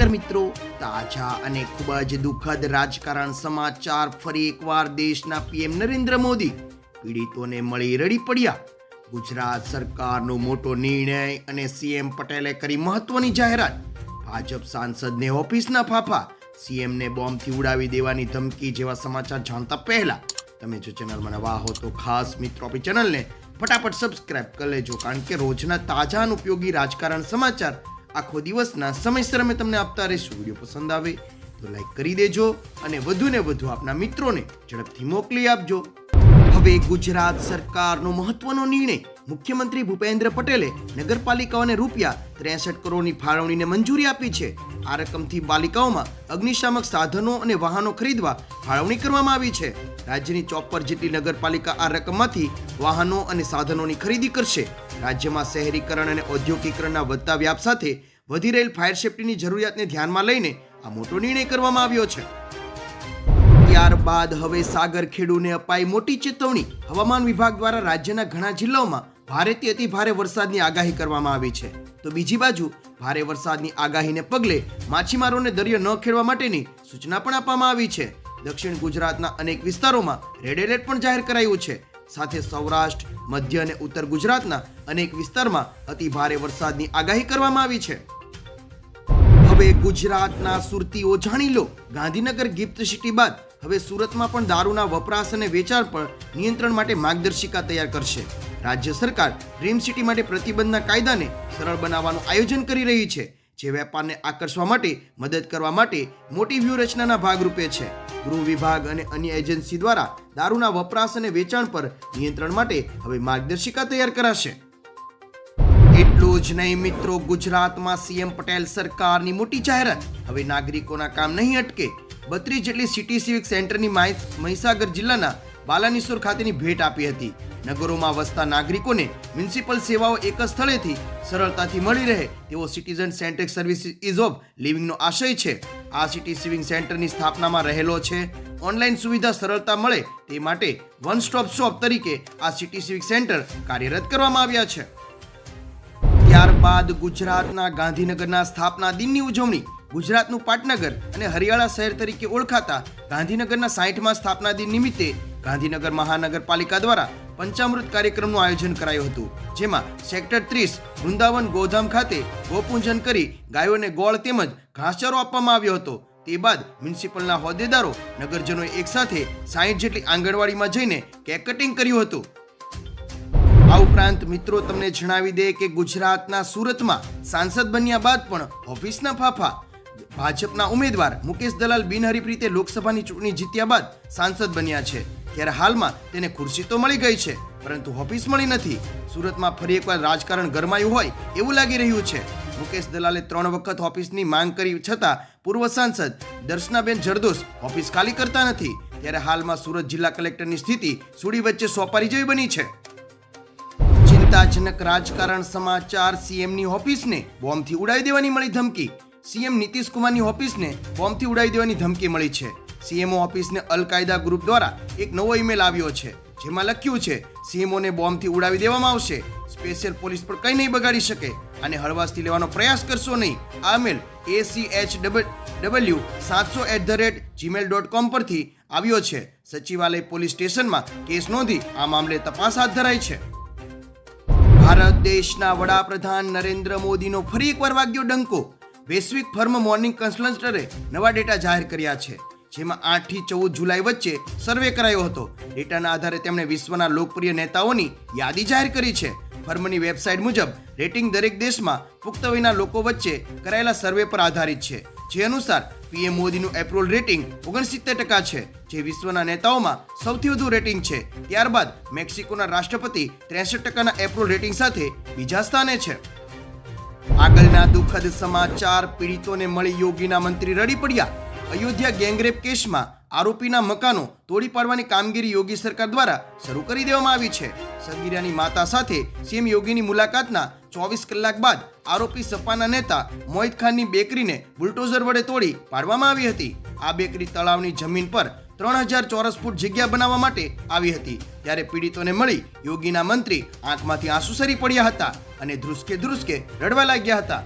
નમસ્કાર મિત્રો, તાજા અને ખૂબ જ દુઃખદ રાજકારણ સમાચાર. ફરી એકવાર દેશના પીએમ નરેન્દ્ર મોદી પીડિતોને મળી રડી પડ્યા. ગુજરાત સરકારનો મોટો નિર્ણય અને સીએમ પટેલે કરી મહત્વની જાહેરાત. ભાજપ સાંસદને ઓફિસના ફાફા, સીએમને બોમ્બથી ઉડાવી દેવાની ધમકી જેવા સમાચાર જાણતા પહેલા તમે જો ચેનલમાં નવા હો તો ખાસ મિત્રો આપણી ચેનલને ફટાફટ સબસ્ક્રાઇબ કરી લેજો, કારણ કે રોજના તાજા અને ઉપયોગી રાજકારણ સમાચાર આખો દિવસના સમયસર અમે તમને આપતા રહીશું. વિડીયો પસંદ આવે તો લાઈક કરી દેજો અને વધુને વધુ આપના મિત્રોને ઝડપથી મોકલી આપજો. હવે ગુજરાત સરકારનો મહત્વનો નિર્ણય. મુખ્યમંત્રી ભૂપેન્દ્ર પટેલે નગરપાલિકાઓને ₹63 કરોડની ફાળવણીને મંજૂરી આપી છે. આ રકમથી પાલિકાઓમાં અગ્નિશામક સાધનો અને વાહનો ખરીદવા ફાળવણી કરવામાં આવી છે. રાજ્યની 54 જેટલી નગરપાલિકા આ રકમમાંથી વાહનો અને સાધનોની ખરીદી કરશે. રાજ્યમાં શહેરીકરણ અને ઔદ્યોગિકરણના વધતા વ્યાપ સાથે વધી રહેલ ફાયર સેફટીની જરૂરિયાતને ધ્યાનમાં લઈને આ મોટો નિર્ણય કરવામાં આવ્યો છે. ત્યારબાદ હવે સાગરખેડુને અપાઈ મોટી ચેતવણી. હવામાન વિભાગ દ્વારા રાજ્યના ઘણા જિલ્લાઓમાં ભારેથી અતિ ભારે વરસાદની આગાહી કરવામાં આવી છે. તો બીજી બાજુ ભારે વરસાદની આગાહીને પગલે માછીમારોને દરિયો ન ખેડવા માટેની સૂચના પણ આપવામાં આવી છે. દક્ષિણ ગુજરાતના અનેક વિસ્તારોમાં રેડ એલર્ટ પણ જાહેર કરાયું છે. સાથે સૌરાષ્ટ્ર, મધ્ય અને ઉત્તર ગુજરાતના અનેક વિસ્તારમાં અતિ ભારે વરસાદની આગાહી કરવામાં આવી છે. હવે ગુજરાતના સુરતીઓ જાણી લો, ગાંધીનગર ગિફ્ટ સિટી બાદ હવે સુરતમાં પણ દારૂના વપરાશ અને વેચાણ પર નિયંત્રણ માટે માર્ગદર્શિકા તૈયાર કરશે. રાજ્ય સરકાર ડ્રીમ સિટી માટે પ્રતિબંધના કાયદાને સરળ બનાવવાનું આયોજન કરી રહી છે, જે વેપારને આકર્ષવા માટે મદદ કરવા માટે મોટી વ્યૂહરચનાના ભાગરૂપે છે. ગૃહ વિભાગ અને અન્ય એજન્સી દ્વારા દારૂના વપરાશ અને વેચાણ પર નિયંત્રણ માટે હવે માર્ગદર્શિકા તૈયાર કરાશે. એટલું જ નહીં મિત્રો, ગુજરાતમાં સીએમ પટેલ સરકારની મોટી જાહેરાત. હવે નાગરિકોના કામ નહીં અટકે. 32 જેટલી સિટી સિવિક સેન્ટરની મહીસાગર જિલ્લાના બાલાનીસોર ખાતેની ભેટ આપી હતી. નગરોમાં વસતા નાગરિકોને મ્યુનિસિપલ સેવાઓ એક જ સ્થળેથી સરળતાથી મળી રહે તેવો citizen centric service ease of લિવિંગનો આશય છે. આ સિટી સિવિક સેન્ટરની સ્થાપનામાં રહેલો છે. ઓનલાઈન સુવિધા સરળતા મળે તે માટે વન સ્ટોપ શોપ તરીકે આ સિટી સિવિક સેન્ટર કાર્યરત કરવામાં આવ્યા છે. ત્યારબાદ ગુજરાતના ગાંધીનગરના સ્થાપના દિનની ઉજવણી. ગુજરાતનું પાટનગર અને હરિયાળા શહેર તરીકે ઓળખાતા ગાંધીનગરના 60મા સ્થાપના દિન નિમિત્તે ગાંધીનગર મહાનગરપાલિકા દ્વારા પંચામૃત કાર્યક્રમનું આયોજન કરાયું હતું, જેમાં સેક્ટર 30 વૃંદાવન ગોધામ ખાતે ગોપૂજન કરી ગાયોને ગોળ તેમજ ઘાસચારો આપવામાં આવ્યો હતો. તે બાદ મ્યુનિસિપલના હોદ્દેદારો નગરજનોએ એકસાથે 60 જેટલી આંગણવાડીમાં જઈને કેક કટિંગ કર્યું હતું. આ ઉપરાંત મિત્રો તમને જણાવી દે કે ગુજરાતના સુરતમાં સાંસદ બન્યા બાદ પણ ઓફિસના ફાફા. ભાજપના ઉમેદવાર મુકેશ દલાલ બિનહરીફ રીતે લોકસભાની ચૂંટણી જીત્યા બાદ સાંસદ બન્યા છે. ત્યારે હાલમાં તેને ખુરશી તો મળી ગઈ છે, પરંતુ ઓફિસ મળી નથી. સુરતમાં ફરી એકવાર રાજકારણ ગરમાયું હોય એવું લાગી રહ્યું છે. મુકેશ દલાલે 3 વખત ઓફિસની માંગ કરી છતાં પૂર્વ સાંસદ દર્શનાબેન જરદોશ ઓફિસ ખાલી કરતા નથી. ત્યારે હાલમાં સુરત જિલ્લા કલેક્ટરની સ્થિતિ સુડી વચ્ચે સોપારી જેવી બની છે. ચિંતાજનક રાજકારણ સમાચાર. સીએમની ઓફિસને બોમ્બથી ઉડાવી દેવાની મળી ધમકી. સીએમ નીતિશ કુમારની ઓફિસને બોમ્બથી ઉડાવી દેવાની ધમકી મળી છે. સીએમઓ ઓફિસને અલ કાયદા ગ્રુપ દ્વારા એક નવો ઈમેલ આવ્યો છે, જેમાં લખ્યું છે સીએમઓને બોમ્બથી ઉડાવી દેવામાં આવશે. સ્પેશિયલ પોલીસ પણ કંઈ નહીં બગાડી શકે. અને હળવાશથી લેવાનો પ્રયાસ કરશો નહીં. આ મેલ ACHW700@gmail.com પરથી આવ્યો છે. સચિવાલય પોલીસ સ્ટેશનમાં કેસ નોંધી આ મામલે તપાસ હાથ ધરાઈ છે. ભારત દેશના વડાપ્રધાન નરેન્દ્ર મોદીનો ફરી એકવાર વાગ્યો ડંકો. વૈશ્વિક ફર્મ મોર્નિંગ કન્સલ્ટન્ટે નવા ડેટા જાહેર કર્યા છે, જેમાં 8 થી 14 જુલાઈ વચ્ચે સર્વે કરાયો હતો. ડેટાના આધારે તેમણે વિશ્વના લોકપ્રિય નેતાઓની યાદી જાહેર કરી છે. ફર્મની વેબસાઇટ મુજબ રેટિંગ દરેક દેશમાં પુખ્ત વયના લોકો વચ્ચે કરાયેલા સર્વે પર આધારિત છે. જે અનુસાર પીએમ મોદીનું એપ્રુવલ રેટિંગ 69% છે, જે વિશ્વના નેતાઓમાં સૌથી વધુ રેટિંગ છે. ત્યારબાદ મેક્સિકોના રાષ્ટ્રપતિ 63%ના એપ્રુવલ રેટિંગ સાથે બીજા સ્થાને છે. આગળના દુઃખદ સમાચાર. પીડિતોને મળી યોગીના મંત્રી રડી પડ્યા. અયોધ્યા ગેંગરેપ કેસમાં આરોપીના મકાનો તોડી પાડવાની કામગીરી યોગી સરકાર દ્વારા શરૂ કરી દેવામાં આવી છે. સગીરાની માતા સાથે સીએમ યોગીની મુલાકાતના 24 કલાક બાદ આરોપી સપાના નેતા મોહિત ખાનની બેકરીને બુલડોઝર વડે તોડી પાડવામાં આવી હતી. આ બેકરી તળાવની જમીન પર 3000 ચોરસ ફૂટ જગ્યા બનાવવા માટે આવી હતી. ત્યારે પીડિતોને મળી યોગીના મંત્રી આંખમાંથી આંસુ સરી પડ્યા હતા અને ધ્રુસકે રડવા લાગ્યા હતા.